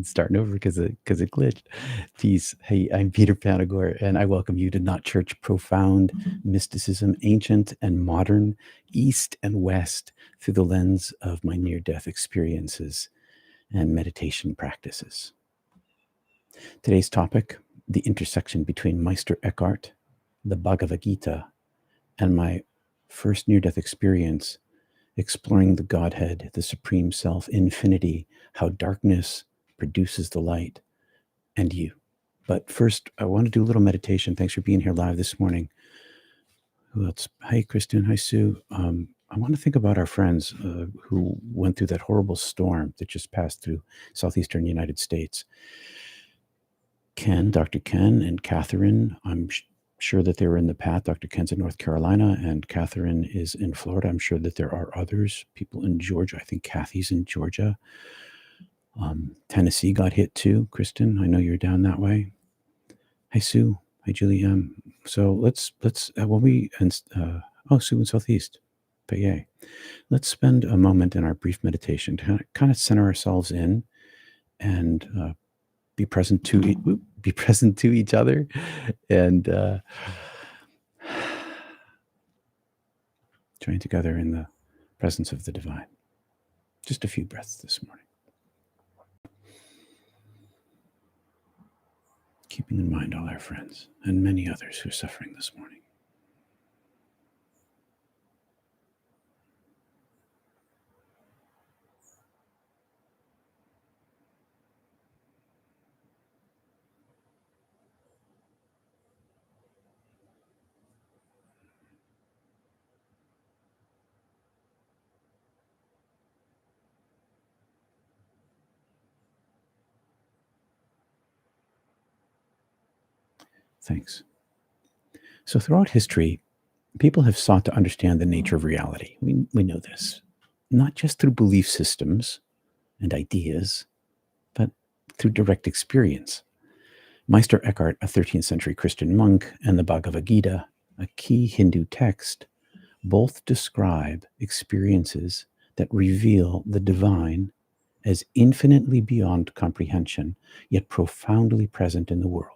Starting over because it glitched. Peace. Hey, I'm Peter Panagore, and I welcome you to Not Church Profound Mysticism, Ancient and Modern, East and West, through the lens of my near-death experiences and meditation practices. Today's topic, the intersection between Meister Eckhart, the Bhagavad Gita, and my first near-death experience, exploring the Godhead, the Supreme Self, infinity, how darkness produces the light, and you. But first, I want to do a little meditation. Thanks for being here live this morning. Who else? Hi, Kristen. Hi, Sue. I want to think about our friends who went through that horrible storm that just passed through southeastern United States. Ken, Dr. Ken, and Catherine. I'm sure that they were in the path. Dr. Ken's in North Carolina, and Catherine is in Florida. I'm sure that there are others, people in Georgia. I think Kathy's in Georgia. Tennessee got hit too. Kristen, I know you're down that way. Hi, Sue. Hi, Julie. So let's Sue in Southeast. But yay. Let's spend a moment in our brief meditation to kind of center ourselves in and be present to each other, and join together in the presence of the divine. Just a few breaths this morning. Keeping in mind all our friends and many others who are suffering this morning. Thanks. So throughout history, people have sought to understand the nature of reality. We know this, not just through belief systems and ideas, but through direct experience. Meister Eckhart, a 13th century Christian monk, and the Bhagavad Gita, a key Hindu text, both describe experiences that reveal the divine as infinitely beyond comprehension, yet profoundly present in the world.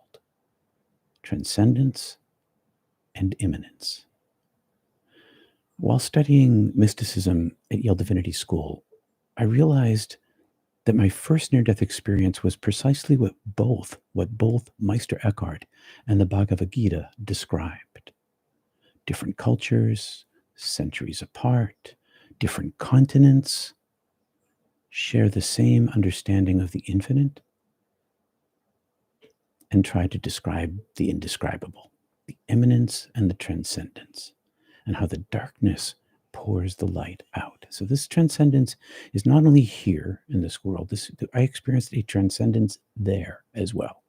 Transcendence and immanence. While studying mysticism at Yale Divinity School, I realized that my first near-death experience was precisely what both Meister Eckhart and the Bhagavad Gita described. Different cultures, centuries apart, different continents, share the same understanding of the infinite and try to describe the indescribable, the immanence and the transcendence, and how the darkness pours the light out. So this transcendence is not only here in this world. I experienced a transcendence there as well.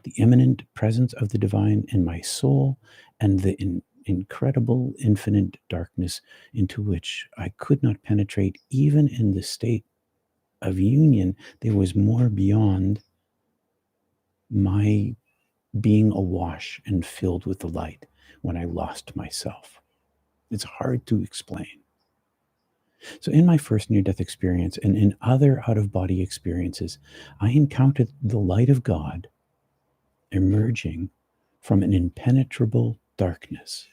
The immanent presence of the divine in my soul and the incredible infinite darkness into which I could not penetrate. Even in the state of union, there was more beyond my being awash and filled with the light when I lost myself. It's hard to explain. So in my first near-death experience and in other out-of-body experiences, I encountered the light of God emerging from an impenetrable darkness.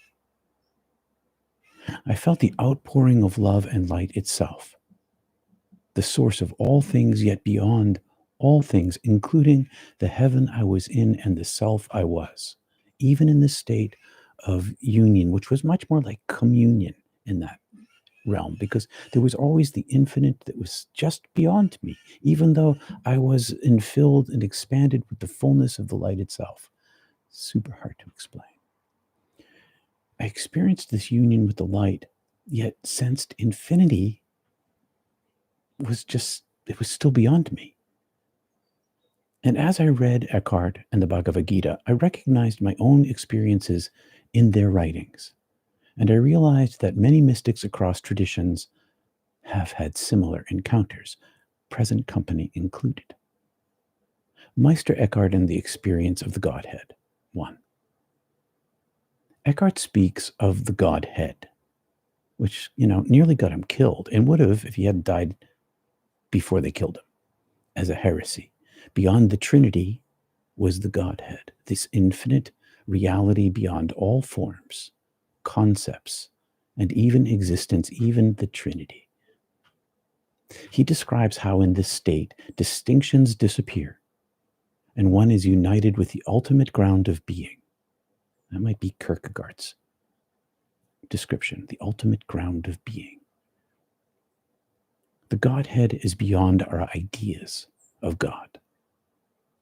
I felt the outpouring of love and light itself, the source of all things, yet beyond all things, including the heaven I was in and the self I was, even in this state of union, which was much more like communion in that realm, because there was always the infinite that was just beyond me, even though I was infilled and expanded with the fullness of the light itself. Super hard to explain. I experienced this union with the light, yet sensed infinity it was still beyond me. And as I read Eckhart and the Bhagavad Gita, I recognized my own experiences in their writings. And I realized that many mystics across traditions have had similar encounters, present company included. Meister Eckhart and the experience of the Godhead. 1. Eckhart speaks of the Godhead, which, nearly got him killed, and would have if he hadn't died before they killed him. as a heresy. Beyond the Trinity was the Godhead, this infinite reality beyond all forms, concepts, and even existence, even the Trinity. He describes how in this state distinctions disappear and one is united with the ultimate ground of being. That might be Kierkegaard's description, the ultimate ground of being. The Godhead is beyond our ideas of God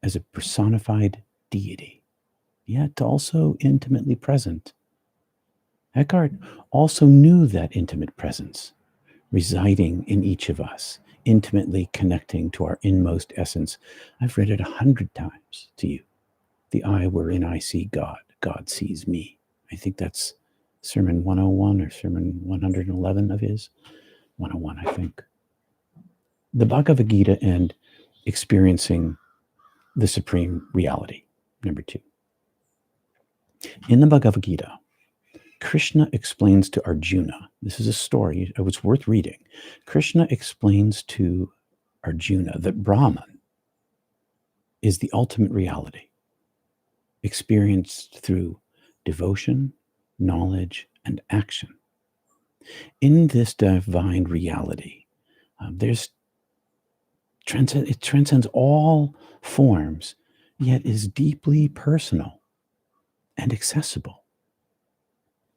as a personified deity, yet also intimately present. Eckhart also knew that intimate presence residing in each of us, intimately connecting to our inmost essence. I've read it 100 times to you. The I wherein I see God, God sees me. I think that's Sermon 101 or Sermon 111 of his. 101, I think. The Bhagavad Gita and experiencing the supreme reality, number 2. In the Bhagavad Gita, Krishna explains to Arjuna, this is a story, it was worth reading. Krishna explains to Arjuna that Brahman is the ultimate reality, experienced through devotion, knowledge, and action. In this divine reality, it transcends all forms, yet is deeply personal and accessible.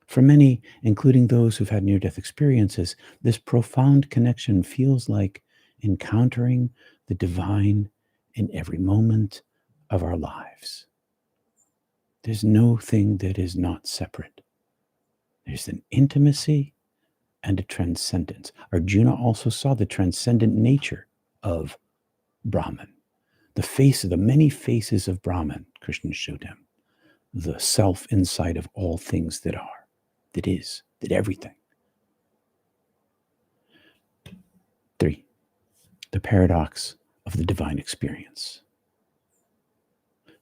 For many, including those who've had near-death experiences, this profound connection feels like encountering the divine in every moment of our lives. There's no thing that is not separate. There's an intimacy and a transcendence. Arjuna also saw the transcendent nature of Brahman. The many faces of Brahman, Krishna showed him. The self inside of all things that are, that is, that everything. 3, the paradox of the divine experience.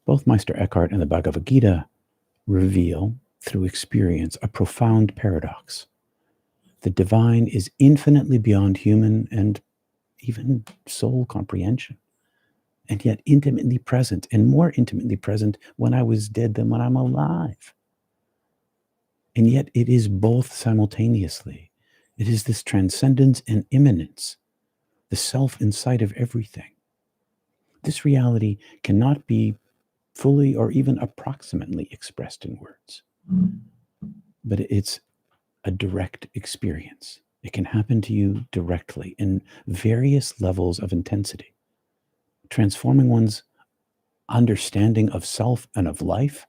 Both Meister Eckhart and the Bhagavad Gita reveal, through experience, a profound paradox. The divine is infinitely beyond human and even soul comprehension, and yet intimately present, and more intimately present when I was dead than when I'm alive. And yet it is both simultaneously. It is this transcendence and immanence, the self inside of everything. This reality cannot be fully or even approximately expressed in words, but it's a direct experience. It can happen to you directly in various levels of intensity, transforming one's understanding of self and of life,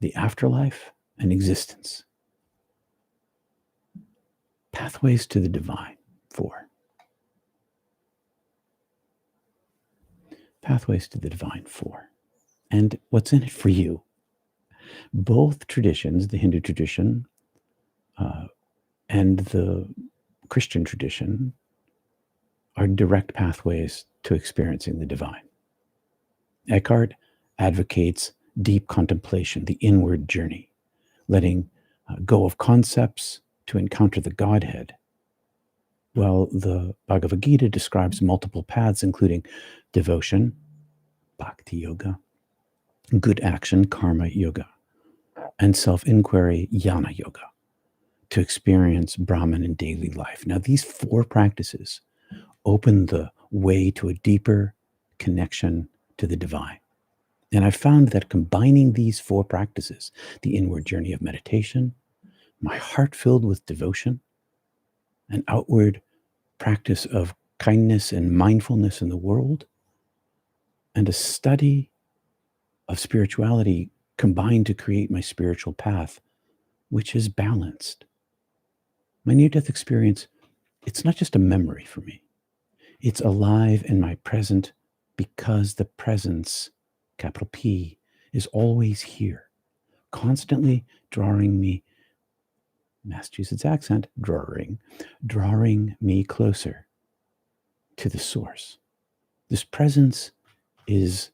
the afterlife, and existence. Pathways to the divine, 4. Pathways to the divine, 4. And what's in it for you? Both traditions, the Hindu tradition and the Christian tradition, are direct pathways to experiencing the divine. Eckhart advocates deep contemplation, the inward journey, letting go of concepts to encounter the Godhead. While the Bhagavad Gita describes multiple paths, including devotion, bhakti yoga, good action, karma yoga, and self-inquiry, jnana yoga, to experience Brahman in daily life. Now, these 4 practices open the way to a deeper connection to the divine. And I found that combining these 4 practices, the inward journey of meditation, my heart filled with devotion, an outward practice of kindness and mindfulness in the world, and a study of spirituality combined to create my spiritual path, which is balanced. My near-death experience, it's not just a memory for me. It's alive in my present because the presence, capital P, is always here, constantly drawing me, Massachusetts accent, drawing me closer to the source. This presence is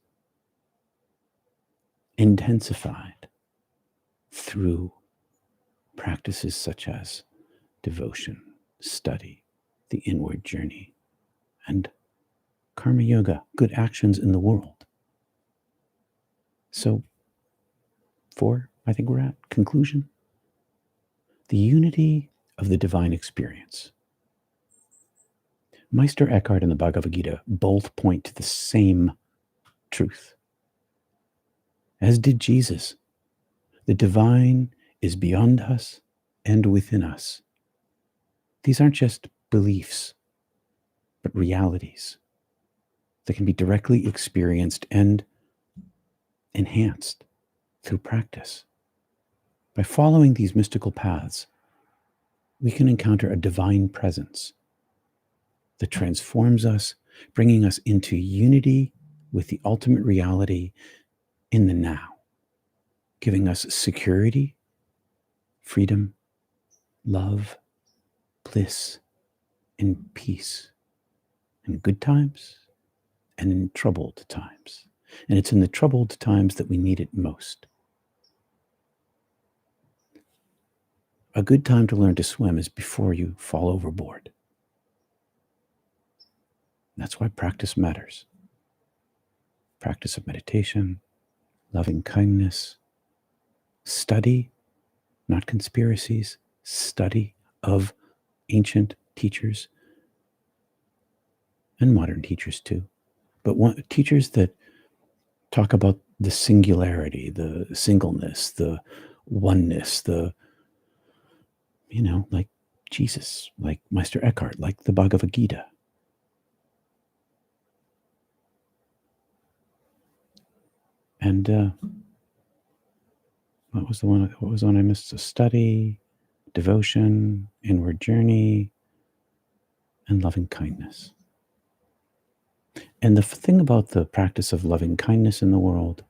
intensified through practices such as devotion, study, the inward journey, and karma yoga, good actions in the world. So 4, I think we're at conclusion. The unity of the divine experience. Meister Eckhart and the Bhagavad Gita both point to the same truth. As did Jesus, the divine is beyond us and within us. These aren't just beliefs, but realities that can be directly experienced and enhanced through practice. By following these mystical paths, we can encounter a divine presence that transforms us, bringing us into unity with the ultimate reality in the now, giving us security, freedom, love, bliss, and peace in good times and in troubled times. And it's in the troubled times that we need it most. A good time to learn to swim is before you fall overboard. That's why practice matters. Practice of meditation, loving kindness, study, not conspiracies, study of ancient teachers and modern teachers too. But teachers that talk about the singularity, the singleness, the oneness, like Jesus, like Meister Eckhart, like the Bhagavad Gita. And what was one I missed? So study, devotion, inward journey, and loving kindness. And the thing about the practice of loving kindness in the world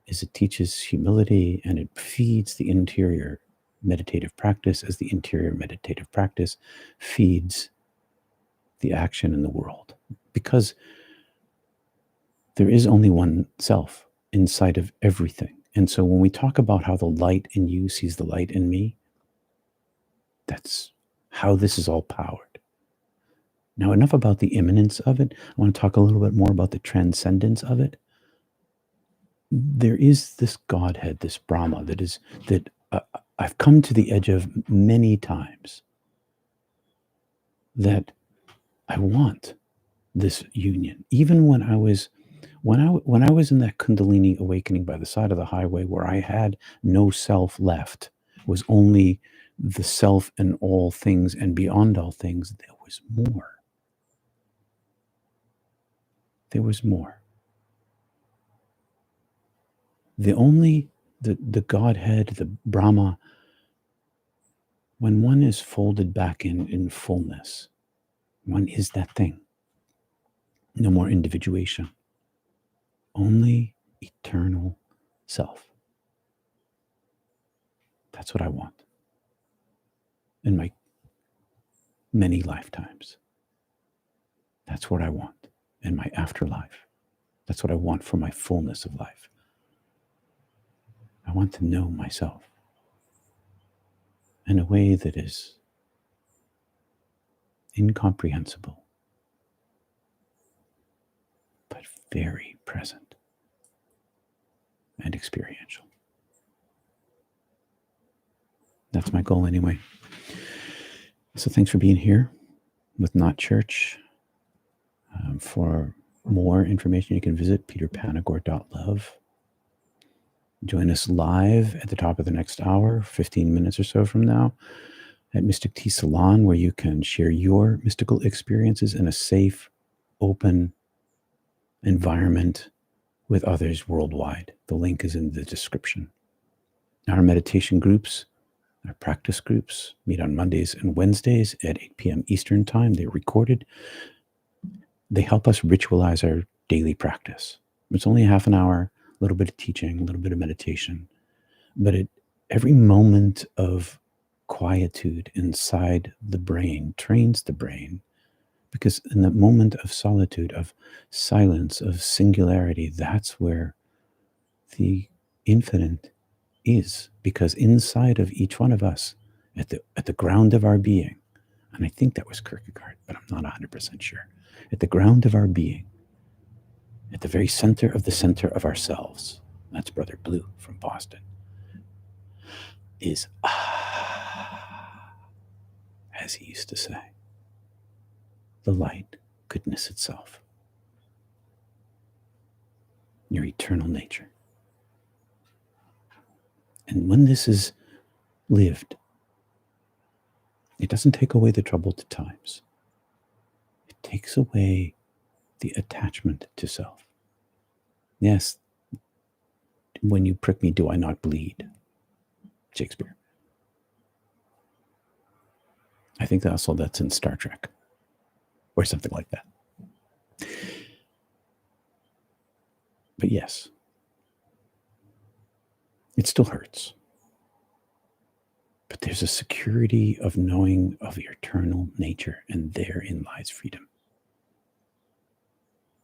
is it teaches humility and it feeds the interior meditative practice as the interior meditative practice feeds the action in the world. Because there is only one self inside of everything. And so when we talk about how the light in you sees the light in me, that's how this is all powered. Now, enough about the immanence of it. I want to talk a little bit more about the transcendence of it. There is this Godhead, this Brahma, that I've come to the edge of many times, that I want this union. Even when I was in that Kundalini awakening by the side of the highway, where I had no self left, was only the self in all things and beyond all things, there was more. There was more. The Godhead, the Brahma, when one is folded back in fullness, one is that thing. No more individuation. Only eternal self. That's what I want in my many lifetimes. That's what I want in my afterlife. That's what I want for my fullness of life. I want to know myself in a way that is incomprehensible, but very present and experiential. That's my goal anyway. So thanks for being here with Not Church. For more information, you can visit peterpanagore.love. Join us live at the top of the next hour, 15 minutes or so from now, at Mystic Tea Salon, where you can share your mystical experiences in a safe, open environment with others worldwide. The link is in the description. Our meditation groups, our practice groups, meet on Mondays and Wednesdays at 8 p.m. Eastern Time. They're recorded. They help us ritualize our daily practice. It's only a half an hour, a little bit of teaching, a little bit of meditation. But every moment of quietude inside the brain trains the brain, because in the moment of solitude, of silence, of singularity, that's where the infinite is. Because inside of each one of us, at the ground of our being, and I think that was Kierkegaard, but I'm not 100% sure, at the ground of our being, at the very center of ourselves. That's Brother Blue from Boston. Is as he used to say, the light, goodness itself, your eternal nature. And when this is lived, it doesn't take away the troubled times. It takes away the attachment to self. Yes, when you prick me, do I not bleed? Shakespeare. I think also that's in Star Trek or something like that. But yes, it still hurts. But there's a security of knowing of your eternal nature, and therein lies freedom.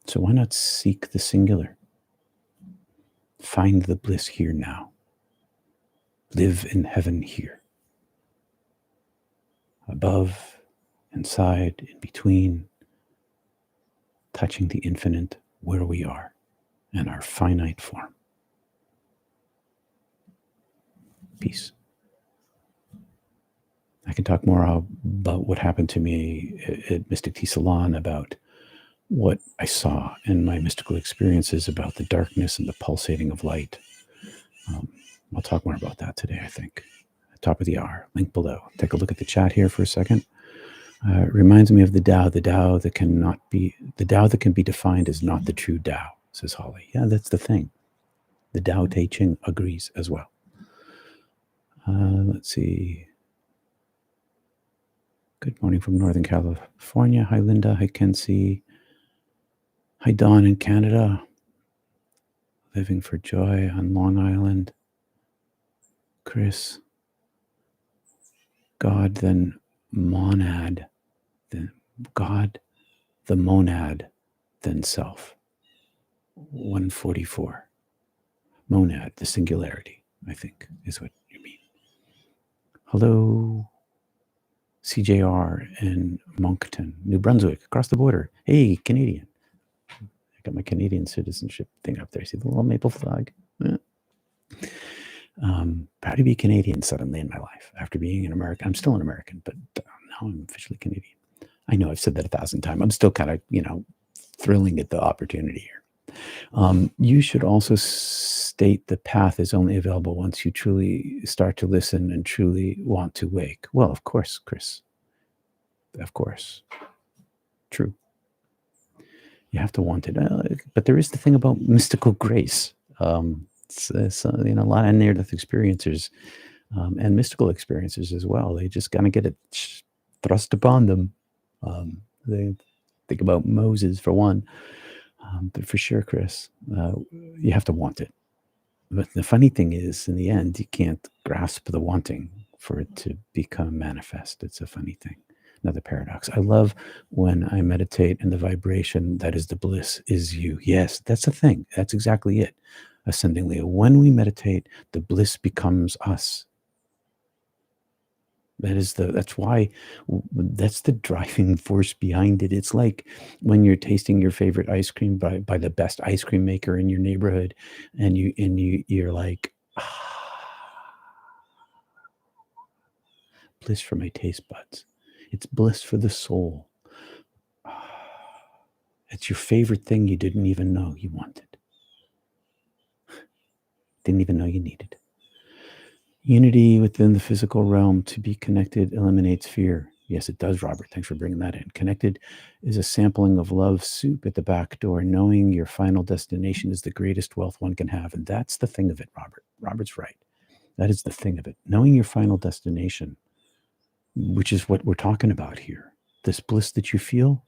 So why not seek the singular? Find the bliss here now. Live in heaven here. Above, inside, in between, touching the infinite where we are in our finite form. Peace. I can talk more about what happened to me at Mystic Tea Salon, about what I saw in my mystical experiences, about the darkness and the pulsating of light. I'll talk more about that today, I think. Top of the hour, link below. Take a look at the chat here for a second. It reminds me of the Tao that can be defined as not the true Tao, says Holly. Yeah, that's the thing. The Tao Te Ching agrees as well. Let's see. Good morning from Northern California. Hi, Linda. Hi, Kenzie. Hi, Dawn in Canada. Living for Joy on Long Island. Chris. God, then monad. Then God, the monad, then self. 144. Monad, the singularity, I think, is what you mean. Hello, CJR in Moncton, New Brunswick, across the border. Hey, Canadian. I got my Canadian citizenship thing up there. See the little maple flag? Proud to be Canadian suddenly in my life after being an American. I'm still an American, but now I'm officially Canadian. I know I've said that 1,000 times. I'm still kind of, thrilling at the opportunity here. You should also state the path is only available once you truly start to listen and truly want to wake. Well, of course, Chris. Of course. True. You have to want it. But there is the thing about mystical grace. It's a lot of near-death experiencers and mystical experiences as well. They just kind of get it thrust upon them. They think about Moses for one. But for sure, Chris, you have to want it. But the funny thing is, in the end, you can't grasp the wanting for it to become manifest. It's a funny thing. Another paradox. I love when I meditate and the vibration that is the bliss is you. Yes, that's the thing. That's exactly it. Ascending Leo. When we meditate, the bliss becomes us. That's the driving force behind it. It's like when you're tasting your favorite ice cream by the best ice cream maker in your neighborhood, and you're like, bliss for my taste buds. It's bliss for the soul. It's your favorite thing you didn't even know you wanted. Didn't even know you needed. Unity within the physical realm. To be connected eliminates fear. Yes, it does, Robert. Thanks for bringing that in. Connected is a sampling of love soup at the back door. Knowing your final destination is the greatest wealth one can have. And that's the thing of it, Robert. Robert's right. That is the thing of it. Knowing your final destination, which is what we're talking about here. This bliss that you feel,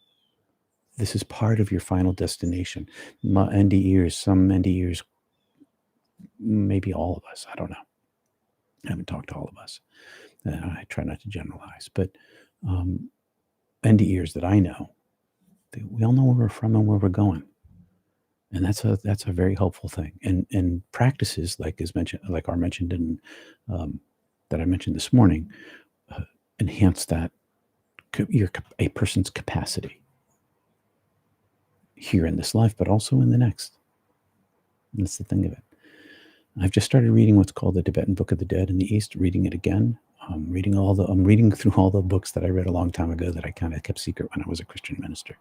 this is part of your final destination. Some NDEers, maybe all of us. I don't know. I haven't talked to all of us. I try not to generalize, but NDEers that I know, we all know where we're from and where we're going, and that's a very helpful thing. And practices like are mentioned in that I mentioned this morning, enhance that a person's capacity here in this life, but also in the next. And that's the thing of it. I've just started reading what's called the Tibetan Book of the Dead in the East, reading it again. I'm reading through all the books that I read a long time ago that I kind of kept secret when I was a Christian minister,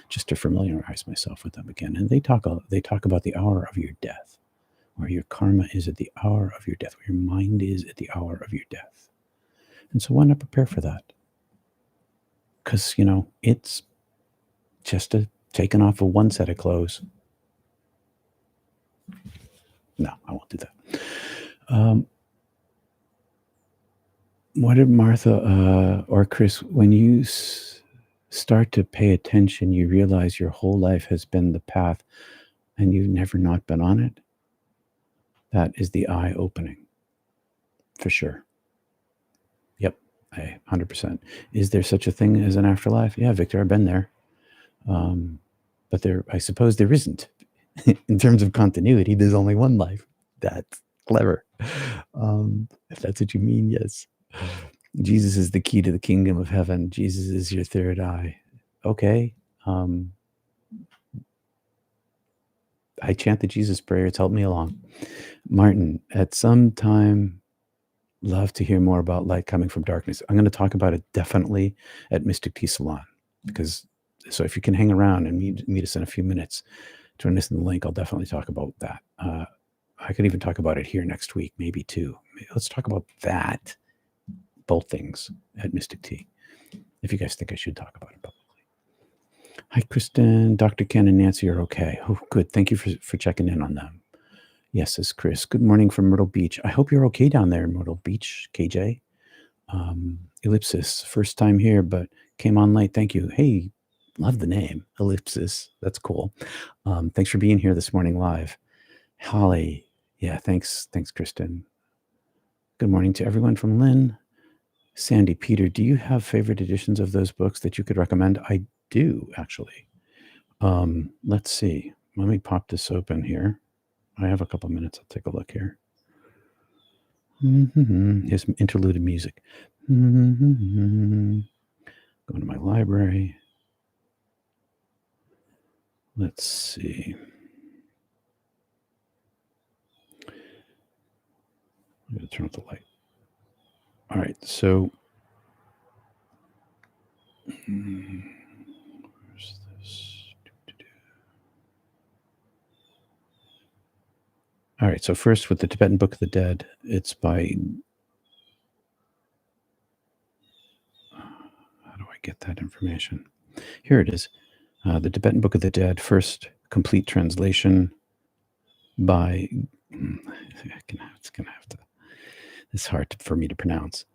just to familiarize myself with them again. And they talk about the hour of your death, where your karma is at the hour of your death, where your mind is at the hour of your death. And so why not prepare for that? Because, it's just taking off of one set of clothes. No, I won't do that. What did Martha or Chris, when you start to pay attention, you realize your whole life has been the path and you've never not been on it? That is the eye opening, for sure. Yep, 100%. Is there such a thing as an afterlife? Yeah, Victor, I've been there. But I suppose there isn't. In terms of continuity, there's only one life. That's clever. If that's what you mean, yes. Jesus is the key to the kingdom of heaven. Jesus is your third eye. Okay. I chant the Jesus prayer. It's helped me along. Martin, at some time, love to hear more about light coming from darkness. I'm going to talk about it definitely at Mystic Tea Salon, so if you can hang around and meet us in a few minutes, join us in the link. I'll definitely talk about that. I could even talk about it here next week, maybe too. Let's talk about that, both things at Mystic Tea, if you guys think I should talk about it publicly. Hi, Kristen. Dr. Ken and Nancy are okay. Oh, good. Thank you for checking in on them. Yes, says Chris. Good morning from Myrtle Beach. I hope you're okay down there in Myrtle Beach, KJ. Ellipsis, first time here, but came on late. Thank you. Hey, love the name, Ellipsis. That's cool. Thanks for being here this morning live. Holly. Yeah, thanks, Kristen. Good morning to everyone from Lynn. Sandy, Peter, do you have favorite editions of those books that you could recommend? I do, actually. Let's see. Let me pop this open here. I have a couple minutes. I'll take a look here. Here's some interlude music. Going to my library. Let's see. I'm going to turn off the light. All right, so where's this? All right, so first with the Tibetan Book of the Dead, it's by, how do I get that information? Here it is. The Tibetan Book of the Dead, first complete translation by, it's going to have to, it's hard for me to pronounce.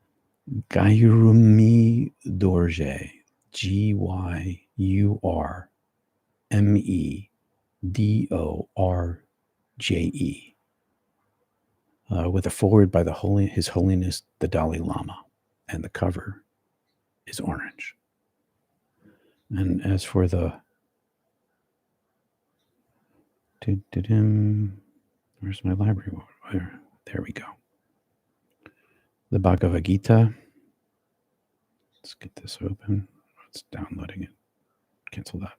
Gyurme Dorje, Gyurmedorje, with a foreword by His Holiness the Dalai Lama, and the cover is orange. And as for the where's my library? There we go. The Bhagavad Gita. Let's get this open. It's downloading it. Cancel that.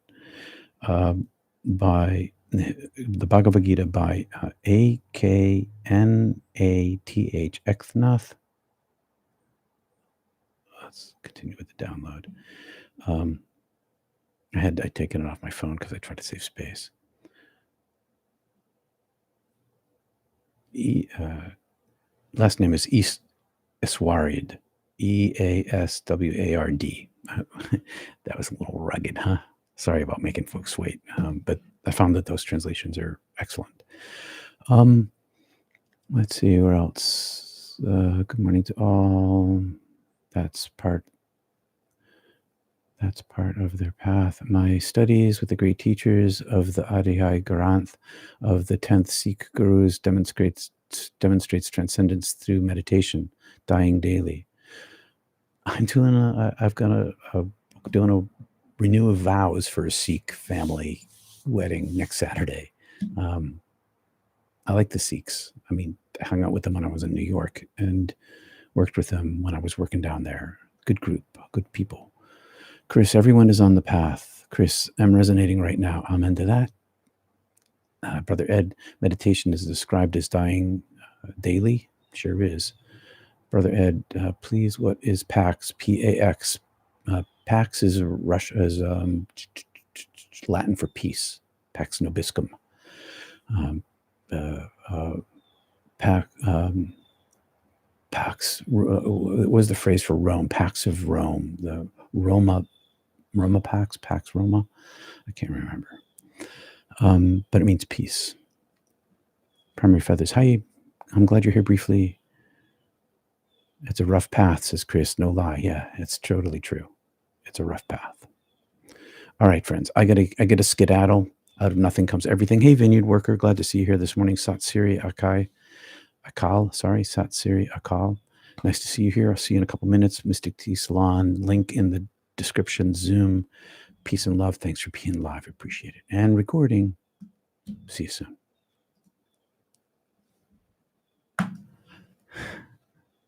By the Bhagavad Gita by Aknath Eknath. Let's continue with the download. I'd taken it off my phone because I tried to save space. Last name is Esward. Easward. That was a little rugged, huh? Sorry about making folks wait, but I found that those translations are excellent. Let's see where else. Good morning to all. That's part of their path. My studies with the great teachers of the Adhyay Granth of the 10th Sikh Gurus demonstrates transcendence through meditation, dying daily. I'm doing a renew of vows for a Sikh family wedding next Saturday. I like the Sikhs. I mean, I hung out with them when I was in New York and worked with them when I was working down there. Good group, good people. Chris, everyone is on the path. Chris, I'm resonating right now. Amen to that. Brother Ed, meditation is described as dying daily. Sure is. Brother Ed, please, what is PAX? PAX. PAX is Latin for peace. Pax Nobiscum. Pax was the phrase for Rome. Pax of Rome. The Roma Pax. Pax Roma. I can't remember. But it means peace. Primary feathers. Hi, I'm glad you're here briefly. It's a rough path, says Chris. No lie. Yeah, it's totally true. It's a rough path. All right, friends. I gotta skedaddle. Out of nothing comes everything. Hey, Vineyard Worker. Glad to see you here this morning. Satsiri Akal. Nice to see you here. I'll see you in a couple minutes. Mystic Tea Salon. Link in the description. Zoom. Peace and love. Thanks for being live. Appreciate it. And recording. See you soon.